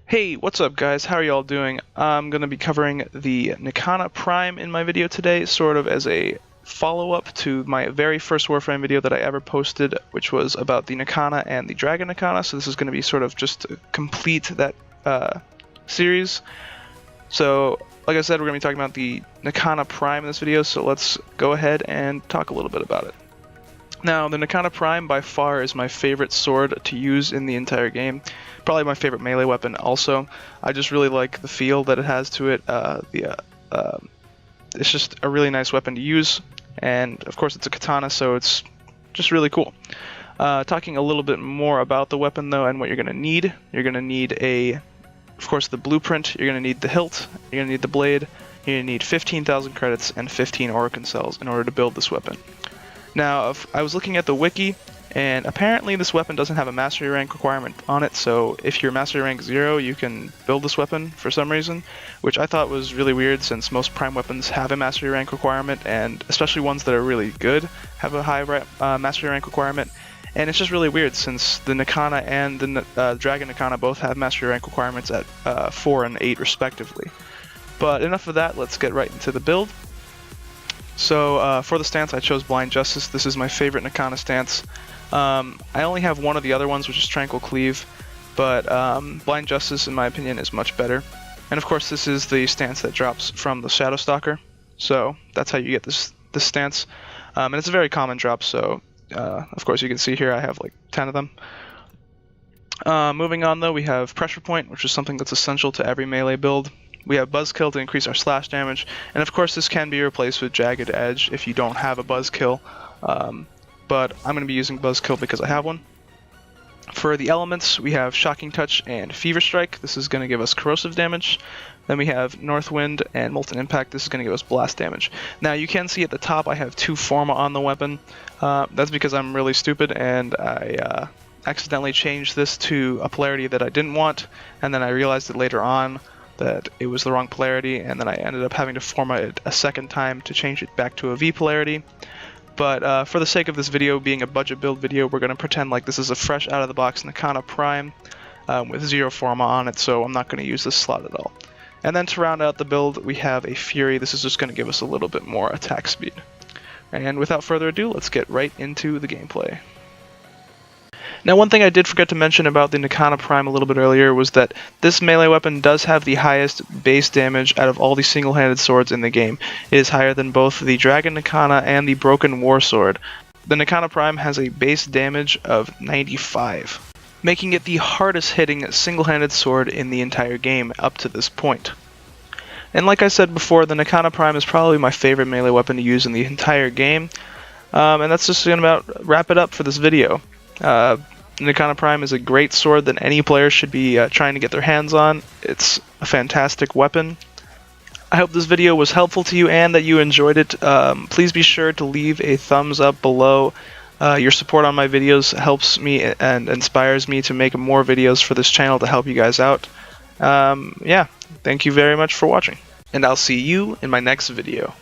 Hey, what's up guys? How are y'all doing? I'm going to be covering the Nikana Prime in my video today, sort of as a follow-up to my very first Warframe video that I ever posted, which was about the Nikana and the Dragon Nikana, so this is going to be sort of just to complete that series. So, like I said, we're going to be talking about the Nikana Prime in this video, so let's go ahead and talk a little bit about it. Now, the Nikana Prime by far is my favorite sword to use in the entire game. Probably my favorite melee weapon also. I just really like the feel that it has to it. It's just a really nice weapon to use, and of course it's a katana, so it's just really cool. Talking a little bit more about the weapon though, and what you're going to need. You're going to need of course the blueprint, you're going to need the hilt, you're going to need the blade, you're going to need 15,000 credits and 15 Orokin cells in order to build this weapon. Now, I was looking at the wiki, and apparently this weapon doesn't have a mastery rank requirement on it, so if you're mastery rank 0, you can build this weapon for some reason, which I thought was really weird since most prime weapons have a mastery rank requirement, and especially ones that are really good have a high mastery rank requirement. And it's just really weird since the Nikana and the Dragon Nikana both have mastery rank requirements at 4 and 8 respectively. But enough of that, let's get right into the build. So for the stance I chose Blind Justice. This is my favorite Nikana stance. I only have one of the other ones, which is Tranquil Cleave, but Blind Justice in my opinion is much better. And of course this is the stance that drops from the Shadow Stalker, so that's how you get this stance. And it's a very common drop, so of course you can see here I have like 10 of them. Moving on though, we have Pressure Point, which is something that's essential to every melee build. We have Buzzkill to increase our slash damage, and of course this can be replaced with Jagged Edge if you don't have a Buzzkill, but I'm going to be using Buzzkill because I have one. For the elements, we have Shocking Touch and Fever Strike. This is going to give us corrosive damage. Then we have North Wind and Molten Impact. This is going to give us blast damage. Now you can see at the top I have 2 Forma on the weapon. That's because I'm really stupid and I accidentally changed this to a polarity that I didn't want, and then I realized it later on that it was the wrong polarity, and then I ended up having to format it a second time to change it back to a V polarity. But for the sake of this video being a budget build video, we're going to pretend like this is a fresh out of the box Nikana Prime with 0 Forma on it, so I'm not going to use this slot at all. And then to round out the build, we have a Fury. This is just going to give us a little bit more attack speed. And without further ado, let's get right into the gameplay. Now, one thing I did forget to mention about the Nikana Prime a little bit earlier was that this melee weapon does have the highest base damage out of all the single-handed swords in the game. It is higher than both the Dragon Nikana and the Broken War Sword. The Nikana Prime has a base damage of 95, making it the hardest hitting single-handed sword in the entire game up to this point. And like I said before, the Nikana Prime is probably my favorite melee weapon to use in the entire game. And that's just going to about wrap it up for this video. Nikana Prime is a great sword that any player should be trying to get their hands on. It's a fantastic weapon. I hope this video was helpful to you and that you enjoyed it. Please be sure to leave a thumbs up below. Your support on my videos helps me and inspires me to make more videos for this channel to help you guys out. Yeah, thank you very much for watching, and I'll see you in my next video.